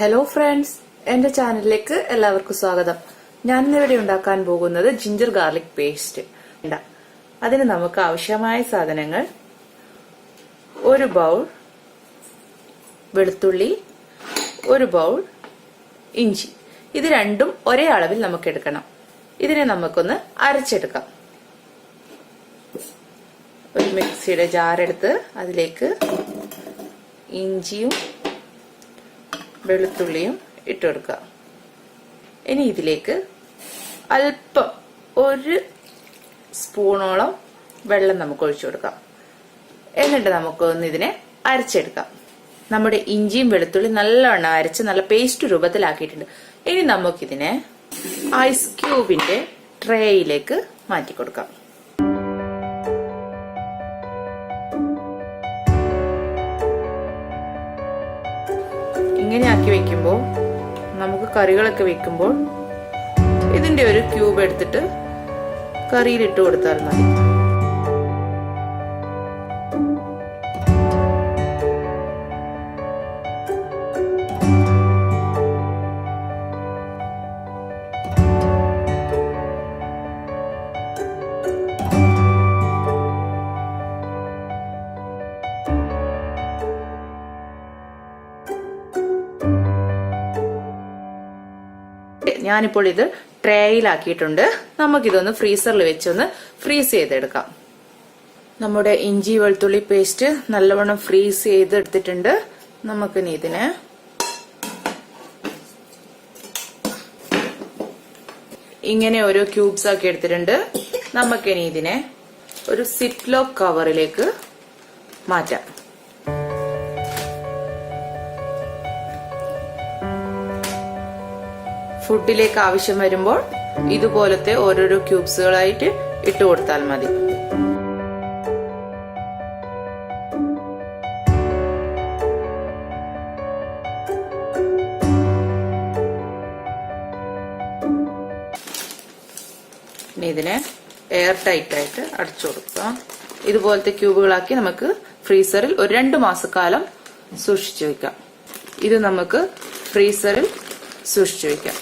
Hello friends, എന്റെ ചാനലിലേക്ക് എല്ലാവർക്കും സ്വാഗതം. ഞാൻ ഇന്നിവിടെ ഉണ്ടാക്കാൻ പോകുന്നത് ജിഞ്ചർ ഗാർലിക് പേസ്റ്റ്. അതിന് നമുക്ക് ആവശ്യമായ സാധനങ്ങൾ: ഒരു ബൗൾ വെളുത്തുള്ളി, ഒരു ബൗൾ ഇഞ്ചി. ഇത് രണ്ടും ഒരേ അളവിൽ നമുക്ക് എടുക്കണം. ഇതിനെ നമുക്കൊന്ന് അരച്ചെടുക്കാം. ഒരു മിക്സിയുടെ ജാറെടുത്ത് അതിലേക്ക് ഇഞ്ചിയും വെളുത്തുള്ളിയും ഇട്ട് കൊടുക്കുക. ഇനി ഇതിലേക്ക് അല്പം ഒരു സ്പൂണോളം വെള്ളം നമുക്ക് ഒഴിച്ചു കൊടുക്കാം. എന്നിട്ട് നമുക്കൊന്ന് ഇതിനെ അരച്ചെടുക്കാം. നമ്മുടെ ഇഞ്ചിയും വെളുത്തുള്ളി നല്ലവണ്ണം അരച്ച് നല്ല പേസ്റ്റ് രൂപത്തിലാക്കിയിട്ടുണ്ട്. ഇനി നമുക്കിതിനെ ഐസ് ക്യൂബിന്റെ ട്രേയിലേക്ക് മാറ്റി കൊടുക്കാം. ഇങ്ങനെ ആക്കി വെക്കുമ്പോൾ നമുക്ക് കറികളൊക്കെ വെക്കുമ്പോൾ ഇതിന്റെ ഒരു ക്യൂബ് എടുത്തിട്ട് കറിയിലിട്ട് കൊടുത്താൽ മതി. ഞാനിപ്പോൾ ഇത് ട്രേയിലാക്കിയിട്ടുണ്ട്. നമുക്കിതൊന്ന് ഫ്രീസറിൽ വെച്ചൊന്ന് ഫ്രീസ് ചെയ്തെടുക്കാം. നമ്മുടെ ഇഞ്ചി വെളുത്തുള്ളി പേസ്റ്റ് നല്ലവണ്ണം ഫ്രീസ് ചെയ്തെടുത്തിട്ടുണ്ട്. നമുക്കിനി ഇതിനെ ഇങ്ങനെ ഓരോ ക്യൂബ്സ് ആക്കി എടുത്തിട്ടുണ്ട്. നമുക്കിനി ഇതിനെ ഒരു സിപ്ലോക്ക് കവറിലേക്ക് മാറ്റാം. ഫുഡിലേക്ക് ആവശ്യം വരുമ്പോൾ ഇതുപോലത്തെ ഓരോരോ ക്യൂബ്സുകളായിട്ട് ഇട്ട് കൊടുത്താൽ മതി. ഇനി ഇതിനെ എയർ ടൈറ്റ് ആയിട്ട് അടച്ചു കൊടുക്കാം. ഇതുപോലത്തെ ക്യൂബുകളാക്കി നമുക്ക് ഫ്രീസറിൽ ഒരു 2 മാസക്കാലം സൂക്ഷിച്ചു വെക്കാം. ഇത് നമുക്ക് ഫ്രീസറിൽ സൂക്ഷിച്ചു വെക്കാം.